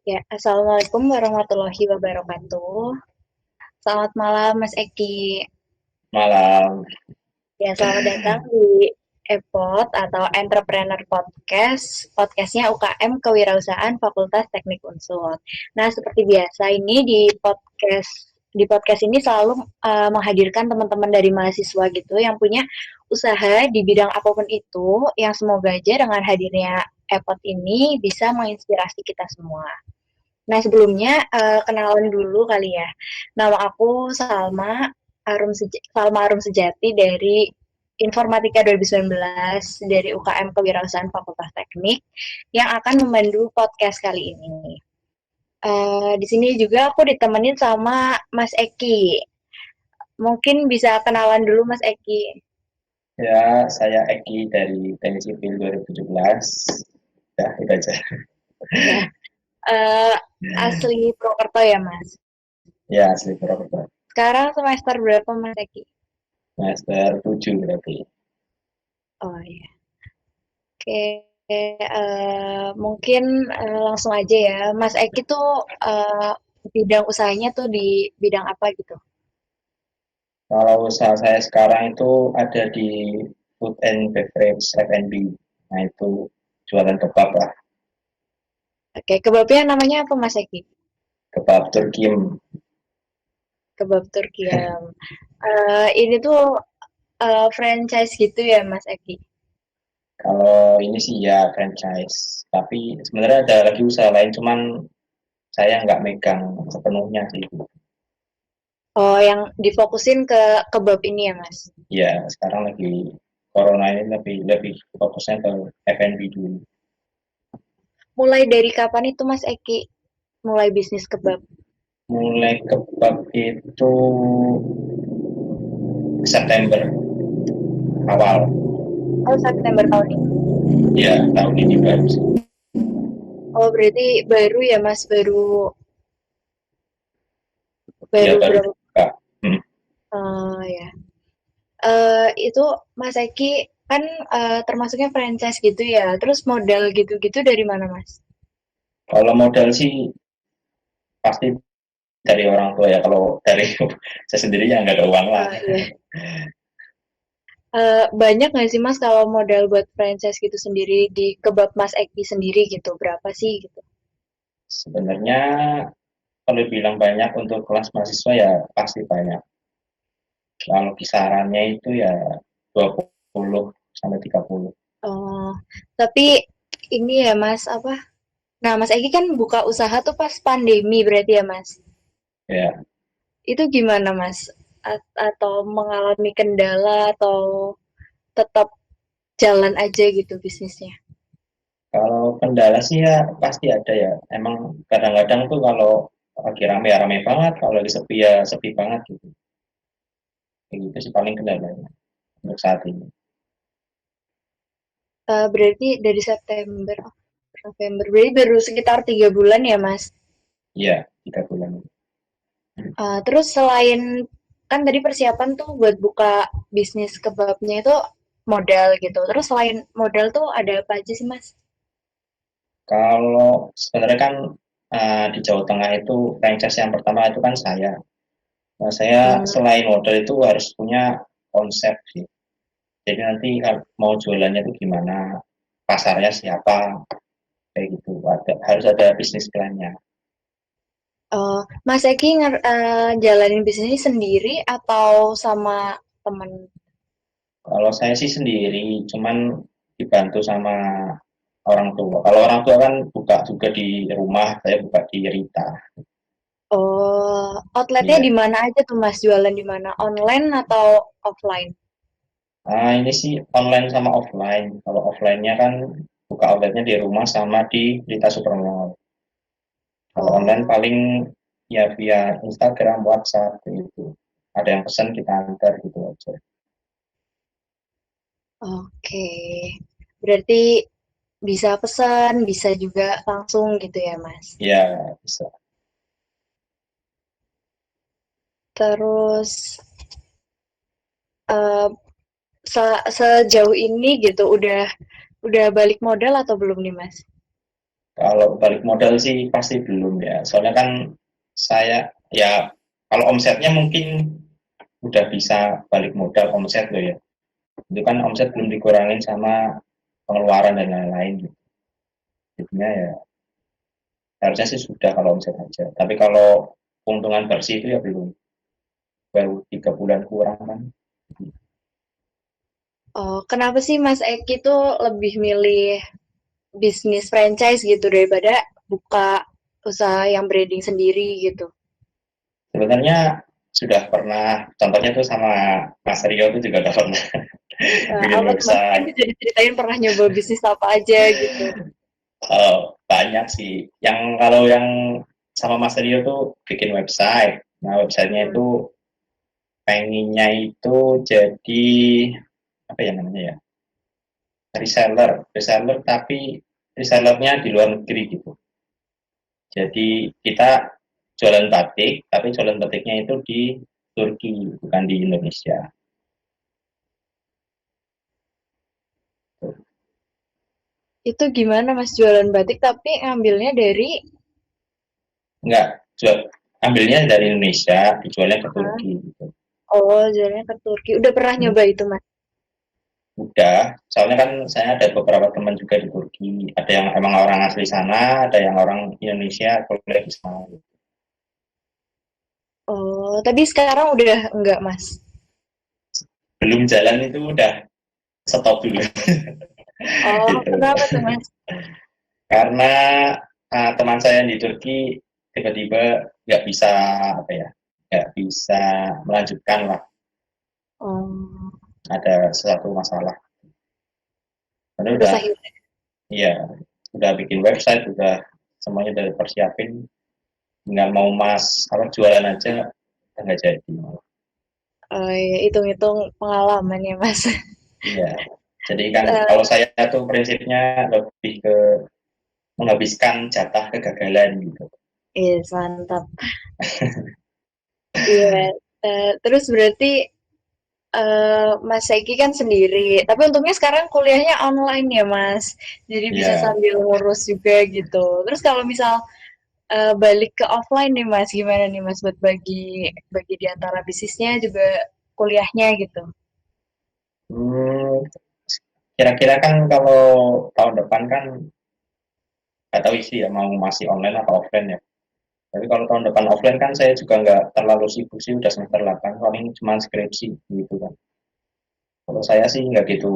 Ya, Assalamualaikum warahmatullahi wabarakatuh. Selamat malam, Mas Eki. Malam. Ya, selamat datang di EPOD atau Entrepreneur Podcast, podcastnya UKM Kewirausahaan Fakultas Teknik Unsur. Nah, seperti biasa ini di podcast ini selalu menghadirkan teman-teman dari mahasiswa gitu yang punya usaha di bidang apapun itu, yang semoga aja dengan hadirnya EPOD ini bisa menginspirasi kita semua. Nah, sebelumnya kenalan dulu kali ya. Nama aku Salma Arum Sejati dari Informatika 2019 dari UKM Kewirausahaan Fakultas Teknik yang akan memandu podcast kali ini. Di sini juga aku ditemenin sama Mas Eki. Mungkin bisa kenalan dulu Mas Eki. Ya, saya Eki dari Teknik Sipil 2017. Ya, itu aja. Ya, eh, asli Purwokerto ya Mas. Ya, asli Purwokerto. Sekarang semester berapa Mas Eki? Semester 7 berarti. Oh ya. Oke, mungkin langsung aja ya. Mas Eki tuh bidang usahanya tuh di bidang apa gitu? Kalau usaha saya sekarang itu ada di Food and Beverage F&B. Nah, itu jualan kebab lah. Oke, kebabnya namanya apa Mas Eki? Kebab Turkim. Kebab Turkiyam. Ini tuh franchise gitu ya Mas Eki? Kalau ini sih ya franchise. Tapi sebenarnya ada lagi usaha lain, cuman saya nggak megang sepenuhnya sih. Oh, yang difokusin ke kebab ini ya Mas? Ya, sekarang lagi corona ini lebih lebih fokusnya ke F&B dulu. Mulai dari kapan itu Mas Eki mulai bisnis kebab? Mulai kebab itu September awal. Oh, September tahun ini. Ya, tahun ini baru sih. Oh, berarti baru ya Mas, baru Ya, baru baru berapa? dibuka. Hmm. Ya. Itu Mas Eki kan termasuknya franchise gitu ya. Terus modal gitu-gitu dari mana, Mas? Kalau modal sih pasti dari orang tua ya. Kalau dari saya sendiri ya nggak ada uang lah. Iya. Banyak nggak sih Mas kalau modal buat franchise gitu sendiri di kebab Mas Eki sendiri gitu? Berapa sih gitu? Sebenarnya kalau bilang banyak untuk kelas mahasiswa ya pasti banyak. Kalau kisarannya itu ya 20 sampai 30. Oh, tapi ini ya Mas apa? Nah, Mas Eki kan buka usaha tuh pas pandemi berarti ya Mas? Ya, Itu gimana Mas? Atau mengalami kendala atau tetap jalan aja gitu bisnisnya? kalau kendala sih ya pasti ada ya. Emang kadang-kadang tuh kalau lagi rame ya rame banget, kalau lagi sepi ya sepi banget gitu. Kayak gitu sih paling kendalanya untuk saat ini. Berarti dari September, oh, November, berarti baru sekitar 3 bulan ya, Mas? Iya, 3 bulan. Terus selain kan tadi persiapan tuh buat buka bisnis kebabnya itu modal gitu. Terus selain modal tuh ada apa aja sih, Mas? Kalau sebenarnya kan di Jawa Tengah itu franchise yang pertama itu kan saya. Nah, saya Hmm, selain modal itu harus punya konsep sih. Jadi nanti kalau mau jualannya itu gimana, pasarnya siapa, kayak gitu. Harus ada bisnis plan-nya. Mas Eki jalanin bisnis ini sendiri atau sama teman? Kalau saya sih sendiri, cuman dibantu sama orang tua. Kalau orang tua kan buka juga di rumah, saya buka di Rita. Oh, outletnya Iya. di mana aja tuh, Mas? Jualan di mana? Online atau offline? Ini sih online sama offline. Kalau offline-nya kan buka outletnya di rumah sama di Rita Supermall. Kalau online Oh, paling ya via Instagram, WhatsApp gitu. Ada yang pesan kita antar gitu aja. oke. Berarti bisa pesan, bisa juga langsung gitu ya, Mas. Ya bisa. Terus eh, sejauh ini gitu udah balik modal atau belum nih, Mas? Kalau balik modal sih pasti belum ya. Soalnya kan saya ya kalau omsetnya mungkin udah bisa balik modal omset loh ya. Itu kan omset belum dikurangin sama pengeluaran dan lain-lain gitu. Jadinya ya harusnya sih sudah kalau omset aja. Tapi kalau keuntungan bersih itu ya belum. Baru 3 bulan kurang kan. Oh, kenapa sih Mas Eki tuh lebih milih bisnis franchise gitu daripada buka usaha yang branding sendiri gitu? Sebenarnya sudah pernah, contohnya tuh sama Mas Rio itu juga udah pernah bikin Apa tuh Mas? Mungkin website. bisa diceritain pernah nyoba bisnis apa aja gitu. Banyak sih. Kalau yang sama Mas Rio tuh bikin website. Nah, websitenya Hmm. itu pengennya itu jadi apa ya namanya ya? Reseller tapi resellernya di luar negeri gitu. Jadi kita jualan batik, tapi jualan batiknya itu di Turki, bukan di Indonesia. Itu gimana Mas jualan batik tapi ngambilnya dari Enggak, ambilnya dari Indonesia, dijualnya ke Hah? Turki gitu. Oh, jualnya ke Turki. Udah pernah nyoba itu Mas? Udah, soalnya kan saya ada beberapa teman juga di Turki. Ada yang emang orang asli sana, ada yang orang Indonesia kuliah di sana. Oh, tapi sekarang udah enggak Mas? Belum jalan itu udah stop dulu Oh, gitu. kenapa tuh Mas? Karena teman saya di Turki tiba-tiba nggak bisa apa ya, nggak bisa melanjutkan lah. Oh, Ada sesuatu masalah. Karena udah udah, sahih. iya, udah bikin website, udah semuanya udah persiapin. Tinggal mau mas apa jualan aja nggak jadi. Oh, ya, hitung-hitung pengalaman ya Mas. Iya. Jadi kan Eh, kalau saya tuh prinsipnya lebih ke menghabiskan jatah kegagalan gitu. iya, mantap. Iya. Terus berarti Mas Egi kan sendiri, tapi untungnya sekarang kuliahnya online ya Mas, jadi bisa Iya. sambil ngurus juga gitu. Terus kalau misal balik ke offline nih Mas, gimana nih Mas buat bagi bagi di antara bisnisnya juga kuliahnya gitu? Hmm, kira-kira kan kalau tahun depan kan nggak tahu sih ya mau masih online atau offline ya. Tapi kalau tahun depan offline kan saya juga nggak terlalu sibuk sih udah semester 8 paling cuma skripsi gitu kan. Kalau saya sih nggak gitu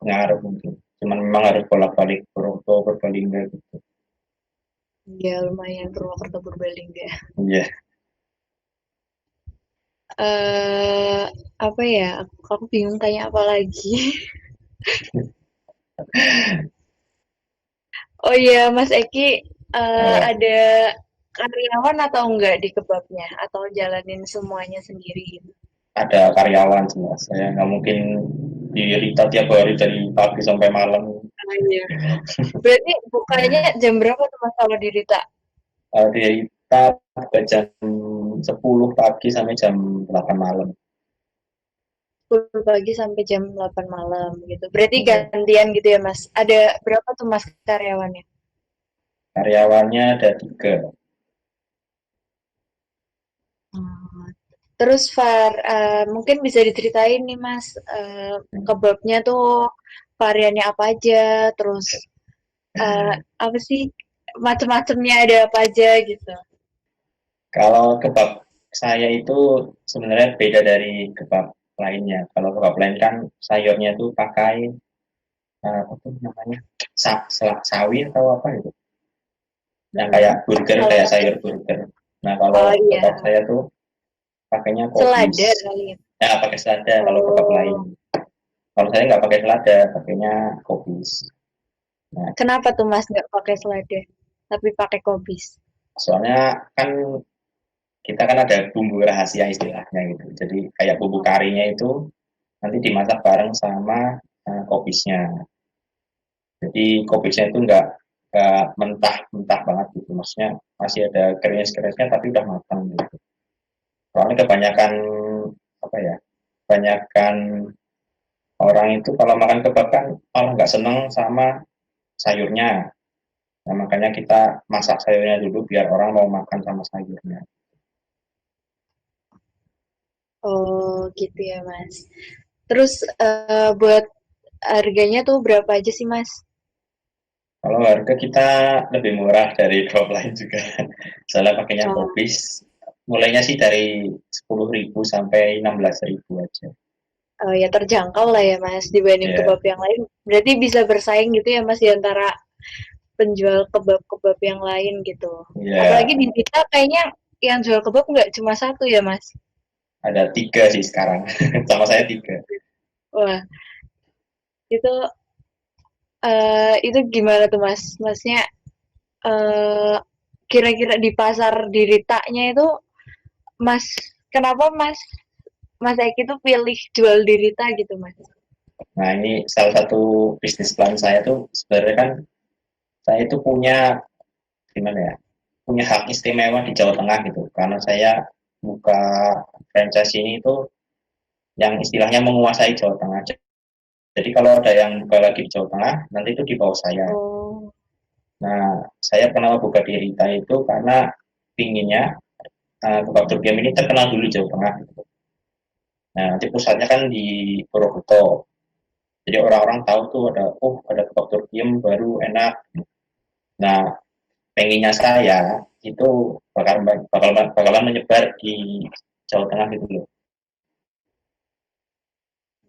pengaruh mungkin. Cuman memang harus bolak-balik Purwokerto, Purbalingga gitu. Ya lumayan Purwokerto Purbalingga. Iya. eh Apa ya? Aku bingung tanya apa lagi. Oh iya, Mas Eki, Eh, ada karyawan atau enggak di kebabnya? Atau jalanin semuanya sendiri gitu? ada karyawan sih mas. Saya nggak mungkin dirita tiap hari dari pagi sampai malam. Oh iya. Berarti bukanya jam berapa tuh Mas kalau di Rita? Dirita buka jam 10 pagi sampai jam 8 malam. 10 pagi sampai jam 8 malam gitu. Berarti Iya. gantian gitu ya Mas? Ada berapa tuh Mas karyawannya? Karyawannya ada 3. Hmm. Terus Far, mungkin bisa diceritain nih Mas, kebabnya tuh variannya apa aja, terus apa sih macem-macemnya ada apa aja gitu. Kalau kebab saya itu sebenarnya beda dari kebab lainnya. Kalau kebab lain kan sayurnya itu pakai apa tuh namanya sawi atau apa gitu. Yang Hmm. kayak burger, Kalau kayak pakai sayur burger. Nah kalau oh iya, kebab saya tuh pakainya kobis. selada kali ya? Ya pakai selada kalau kebab lain. Oh, Kalau saya nggak pakai selada, pakainya kobis. Nah, kenapa tuh Mas nggak pakai selada, tapi pakai kobis? soalnya kan kita kan ada bumbu rahasia istilahnya gitu. Jadi kayak bumbu karinya itu nanti dimasak bareng sama kobisnya. Jadi kobisnya itu nggak mentah-mentah banget gitu. Maksudnya masih ada kerinis-kerisnya tapi udah matang gitu. Soalnya kebanyakan apa ya? Kebanyakan orang itu kalau makan kebab kan malah nggak seneng sama sayurnya. Nah, makanya kita masak sayurnya dulu biar orang mau makan sama sayurnya. Oh, gitu ya, Mas. Terus buat harganya tuh berapa aja sih, Mas? Kalau harga kita lebih murah dari crop lain juga. Soalnya pakainya Oh, Popis. Mulainya sih dari 10.000 sampai 16.000 aja. oh ya terjangkau lah ya, Mas, dibanding Ya, kebab yang lain. Berarti bisa bersaing gitu ya, Mas, di antara penjual kebab-kebab yang lain gitu. Apalagi ya di kita kayaknya yang jual kebab nggak cuma satu ya, Mas. ada 3 sih sekarang. Sama saya 3. Wah, itu itu gimana tuh, Mas? Masnya eh kira-kira di pasar di Ritanya itu, Mas, kenapa Mas Eki tuh pilih jual di Rita gitu, Mas? Nah, ini salah satu bisnis plan saya tuh sebenarnya kan saya itu punya gimana ya? Punya hak istimewa di Jawa Tengah gitu. Karena saya buka franchise ini itu yang istilahnya menguasai Jawa Tengah. Jadi kalau ada yang buka lagi di Jawa Tengah, nanti itu di bawah saya. Oh, Nah, saya kenapa buka di Rita itu karena pinginnya kebab Turkiam ini terkenal dulu di Jawa Tengah. Gitu. Nah, nanti pusatnya kan di Purwokerto. Jadi orang-orang tahu tuh ada kebab Turkiam baru enak. Nah, pengennya saya itu bakalan menyebar di Jawa Tengah gitu loh.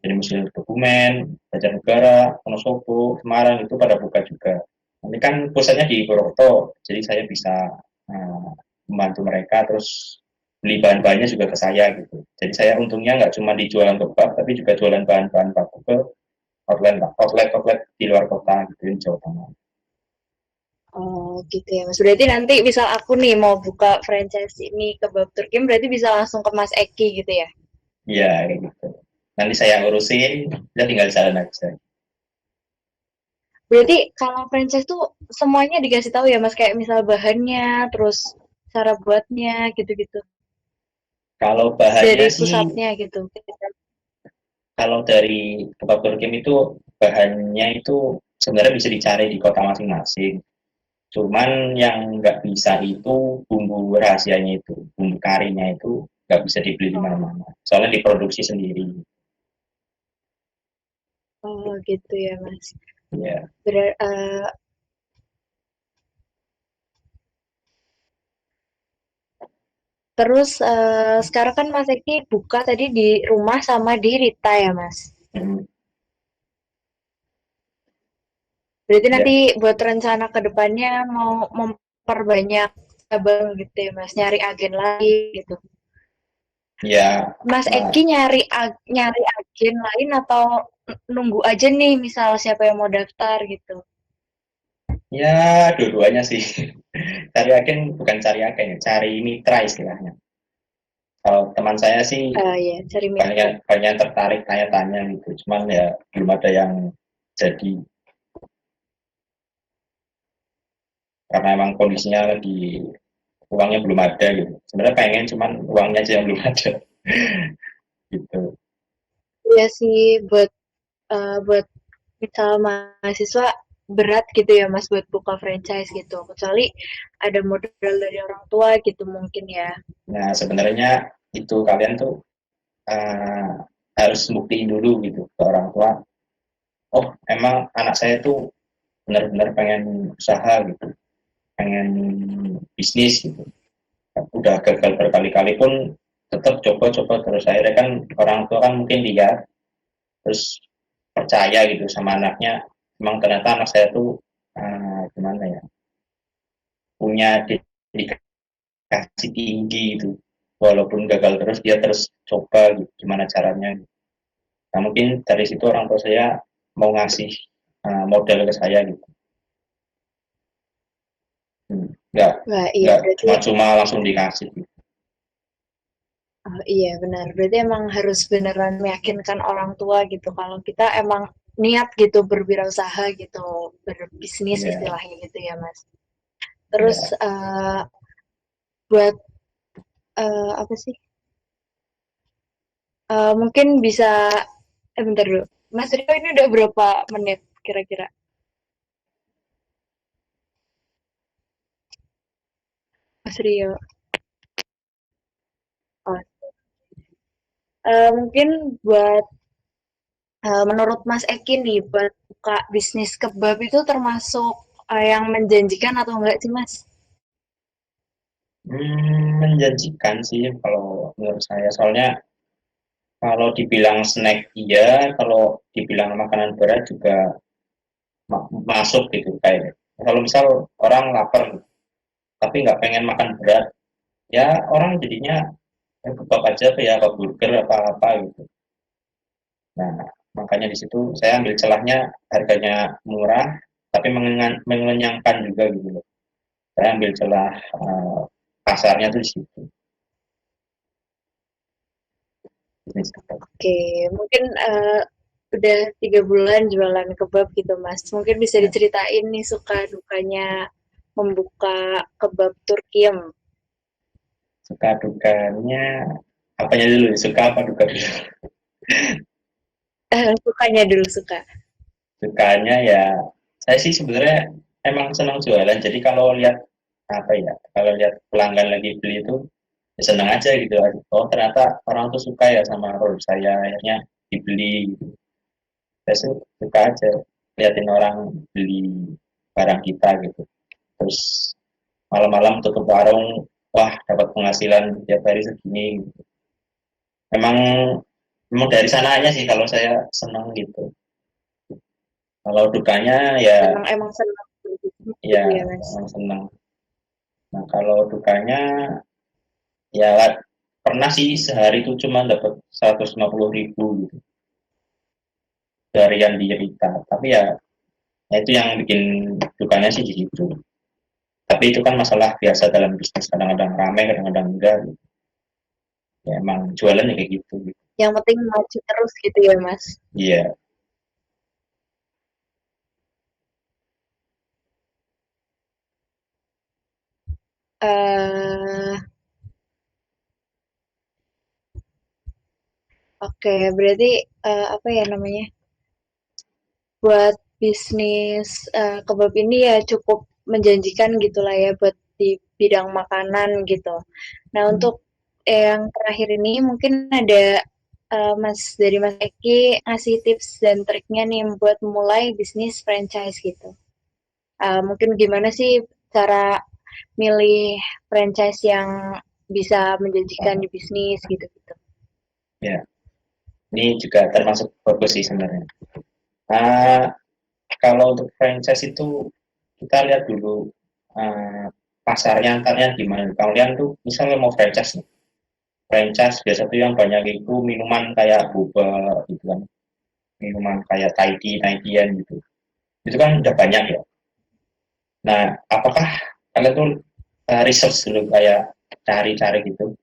Jadi Museum Dokumen, Banjarnegara, Wonosobo, Semarang itu pada buka juga. Ini kan pusatnya di Purwokerto, jadi saya bisa uh, membantu mereka terus beli bahan-bahannya juga ke saya gitu. Jadi saya untungnya nggak cuma di jualan kebab, tapi juga jualan bahan-bahan baku ke outlet di luar kota gitu di Jawa Tengah. oh gitu ya, Mas. Berarti nanti misal aku nih mau buka franchise ini kebab Turki, berarti bisa langsung ke Mas Eki gitu ya? Iya kayak gitu. Nanti saya urusin, dia tinggal jalan aja. Berarti kalau franchise tuh semuanya dikasih tahu ya, Mas, kayak misal bahannya, terus cara buatnya gitu-gitu. Kalau bahannya Dari sih, pusatnya gitu. kalau dari kebab Turkim itu bahannya itu sebenarnya bisa dicari di kota masing-masing. Cuman yang nggak bisa itu bumbu rahasianya itu, bumbu karinya itu nggak bisa dibeli di Oh, mana-mana. Soalnya diproduksi sendiri. oh gitu ya, Mas. Ya, Terus sekarang kan Mas Eki buka tadi di rumah sama di Rita ya, Mas. hmm, Berarti ya, nanti buat rencana ke depannya mau memperbanyak cabang gitu ya, Mas. Nyari agen lagi gitu. ya, Mas nah, Eki nyari agen lain atau nunggu aja nih misal siapa yang mau daftar gitu. ya dua-duanya sih. Cari agen bukan cari agen ya, cari mitra istilahnya. Kalau teman saya sih Ya, cari mitra. banyak banyak tertarik tanya-tanya gitu, cuman ya belum ada yang jadi karena emang kondisinya lagi uangnya belum ada gitu. Sebenarnya pengen cuman uangnya aja yang belum ada gitu. Iya sih buat misal mahasiswa berat gitu ya, Mas, buat buka franchise gitu. Kecuali ada modal dari orang tua gitu mungkin ya. Nah sebenarnya itu kalian tuh uh, harus buktiin dulu gitu ke orang tua. Oh emang anak saya tuh benar-benar pengen usaha gitu, pengen bisnis gitu. Udah gagal berkali-kali pun tetap coba-coba terus akhirnya kan orang tua kan mungkin lihat terus percaya gitu sama anaknya. Emang ternyata anak saya tuh gimana ya punya dedikasi tinggi itu walaupun gagal terus dia terus coba gitu, gimana caranya. Nah mungkin dari situ orang tua saya mau ngasih modal ke saya gitu. Nggak Wah, iya nggak berarti cuma-cuma langsung dikasih gitu. oh, iya benar. Berarti emang harus beneran meyakinkan orang tua gitu kalau kita emang niat gitu berwirausaha gitu, berbisnis Ya, istilahnya gitu ya, Mas. Terus ya. buat apa sih? Mungkin bisa bentar dulu. Mas Riko ini udah berapa menit kira-kira? Mas Rio. Oh, mungkin buat menurut Mas Eki nih, buat buka bisnis kebab itu termasuk yang menjanjikan atau enggak sih, Mas? Menjanjikan sih kalau menurut saya. Soalnya kalau dibilang snack iya, kalau dibilang makanan berat juga masuk gitu. Kayak kalau misal orang lapar tapi nggak pengen makan berat, ya orang jadinya ya kebab aja tuh ya, kebab burger apa-apa gitu. Nah, makanya di situ saya ambil celahnya harganya murah, tapi mengenyangkan juga gitu loh. Saya ambil celah pasarnya tuh di situ. Bisnis kebab. Oke, mungkin udah 3 bulan jualan kebab gitu, Mas. Mungkin bisa Ya, diceritain nih suka dukanya membuka kebab Turkiem. suka dukanya, apanya dulu? Suka apa duka dulu? Sukanya dulu suka. Sukanya ya, saya sih sebenarnya emang senang jualan. Jadi kalau lihat apa ya, kalau lihat pelanggan lagi beli itu ya senang aja gitu. Oh ternyata orang tuh suka ya sama produk saya, akhirnya dibeli gitu. Saya sih suka aja liatin orang beli barang kita gitu. Terus malam-malam tutup warung, wah dapat penghasilan tiap hari segini gitu. Memang memang dari sananya sih kalau saya senang gitu. Kalau dukanya ya Emang senang gitu ya ya, Mas. memang senang. Nah kalau dukanya ya pernah sih sehari itu cuma dapat 150.000 gitu dari yang dicerita. Tapi ya, ya itu yang bikin dukanya sih di situ. Tapi itu kan masalah biasa dalam bisnis, kadang-kadang ramai, kadang-kadang enggak gitu. Ya emang jualannya kayak gitu, gitu. Yang penting maju terus gitu ya, Mas. Iya. eh oke, berarti apa ya namanya? Buat bisnis kebab ini ya cukup menjanjikan gitulah ya buat di bidang makanan gitu. Nah, Hmm. untuk yang terakhir ini mungkin ada dari Mas Eki ngasih tips dan triknya nih buat mulai bisnis franchise gitu. Mungkin gimana sih cara milih franchise yang bisa menjanjikan di bisnis gitu-gitu. Ya, ini juga termasuk bagus sih sebenarnya. Ah, kalau untuk franchise itu kita lihat dulu ah, pasarnya antarnya gimana. Kalian tuh misalnya mau franchise nih, franchise biasa tuh yang banyak itu minuman kayak boba gitu kan, minuman kayak Thai tea, Naikian gitu. Itu kan udah banyak ya. Nah, apakah kalian tuh research dulu kayak cari-cari gitu,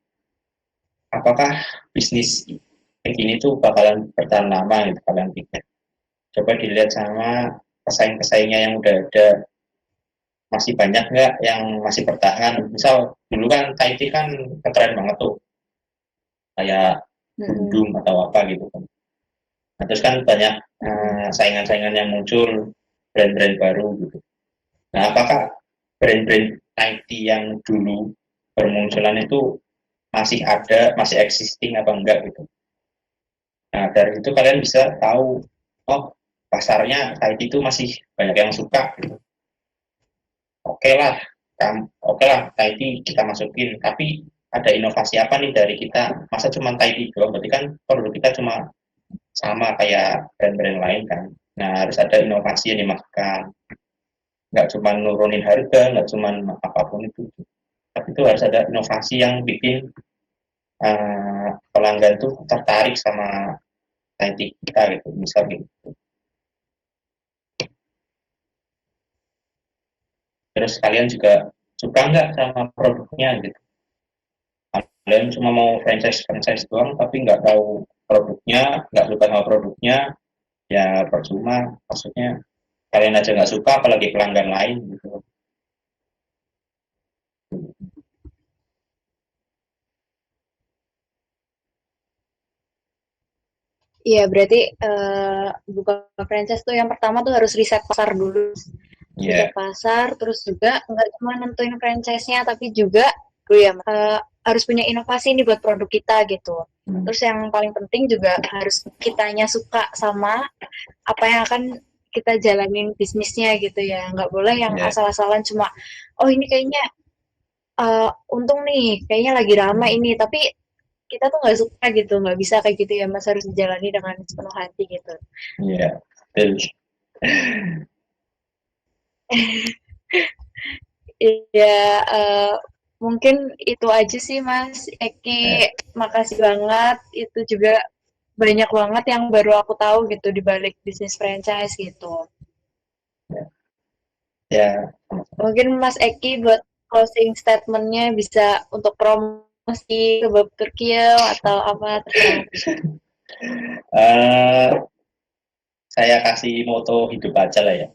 apakah bisnis kayak gini tuh bakalan bertahan lama gitu kalian pikir. Coba dilihat sama pesaing-pesaingnya yang udah ada, masih banyak nggak yang masih bertahan. Misal dulu kan Thai tea kan keren banget tuh, kayak Mm-mm. Gundung atau apa gitu kan. Nah, terus kan banyak Mm-mm. saingan-saingan yang muncul, brand-brand baru gitu. Nah, apakah brand-brand IT yang dulu bermunculan itu masih ada, masih existing apa enggak gitu. Nah, dari itu kalian bisa tahu, oh pasarnya IT itu masih banyak yang suka gitu. Oke lah, oke lah IT kita masukin, tapi ada inovasi apa nih dari kita? Masa cuma IT doang, berarti kan produk kita cuma sama kayak brand-brand lain kan. Nah, harus ada inovasi yang dimasukkan. Nggak cuma nurunin harga, nggak cuma apapun itu. Tapi itu harus ada inovasi yang bikin pelanggan tuh tertarik sama IT kita gitu, misalnya gitu. Terus kalian juga suka nggak sama produknya gitu. Kalian cuma mau franchise doang, tapi nggak tahu produknya, nggak suka sama produknya, ya percuma. Maksudnya kalian aja nggak suka, apalagi pelanggan lain gitu. Iya, berarti buka franchise tuh yang pertama tuh harus riset pasar dulu. bisa Iya. pasar, terus juga nggak cuma nentuin franchise-nya, tapi juga harus punya inovasi nih buat produk kita gitu. Hmm. Terus yang paling penting juga harus kitanya suka sama apa yang akan kita jalanin bisnisnya gitu ya. Nggak boleh yang Iya. asal-asalan cuma, oh ini kayaknya untung nih, kayaknya lagi ramai ini, tapi kita tuh nggak suka gitu, nggak bisa kayak gitu ya Mas, harus dijalani dengan sepenuh hati gitu. Iya. Betul. Iya, mungkin itu aja sih Mas Eki, Eh, makasih banget. Itu juga banyak banget yang baru aku tahu gitu di balik bisnis franchise gitu. Ya. Ya. Mungkin Mas Eki buat closing statement-nya bisa untuk promosi kebab Turkiye atau apa terserah. Eh, saya kasih moto hidup aja lah ya.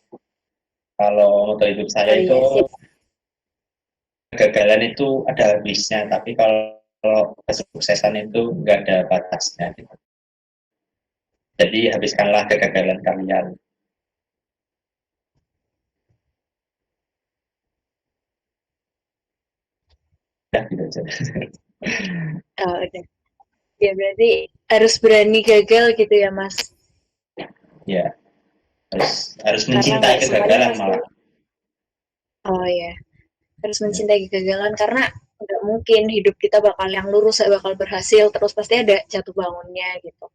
Kalau moto hidup saya Oh itu iya, sip. kegagalan itu ada habisnya, tapi kalau kesuksesan itu nggak ada batasnya. Gitu. Jadi habiskanlah kegagalan kalian. Ya, gitu aja. Oh, udah. Ya berarti harus berani gagal gitu ya Mas. Ya, harus Karena mencintai nggak semuanya kegagalan pasti. malah. Oh ya, harus Ya, mencintai kegagalan karena nggak mungkin hidup kita bakal yang lurus, bakal berhasil terus pasti ada jatuh bangunnya gitu.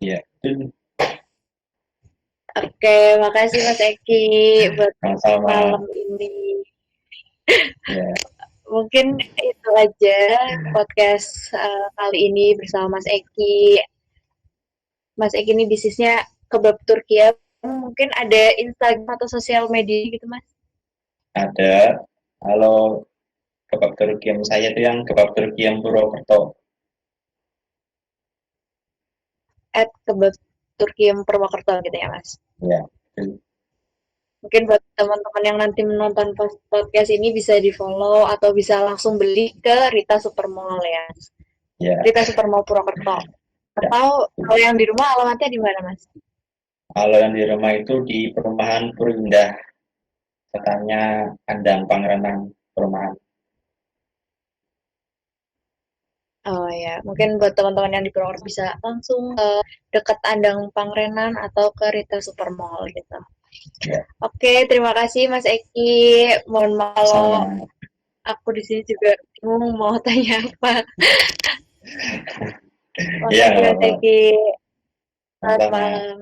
ya. Itu Oke, makasih Mas Eki buat sama-sama. malam ini. Ya, Mungkin itu aja podcast kali ini bersama Mas Eki. Mas Eki ini bisnisnya kebab Turkiye. Mungkin ada Instagram atau sosial media gitu Mas? ada. Kalau kebab Turkiyem saya itu yang kebab Turkiyem Purwokerto. @kebab Turkiye Purwokerto gitu ya Mas? Ya, itu. Mungkin buat teman-teman yang nanti menonton podcast ini bisa di-follow atau bisa langsung beli ke Rita Supermall ya. Ya, Rita Supermall Purwokerto. ya. Atau kalau yang di rumah alamatnya di mana, Mas? Kalau yang di rumah itu di perumahan Purindah, katanya Andang Pangrenang perumahan. Oh ya, mungkin buat teman-teman yang di Purwokerto bisa langsung ke dekat Andang Pangrenan atau ke Rita Supermall gitu. Ya, Oke, terima kasih Mas Eki. Mohon maaf kalau sama. aku di sini juga bingung mau tanya apa. Iya, Makasih nggak Mas apa-apa. Eki. Selamat Sama-sama. malam.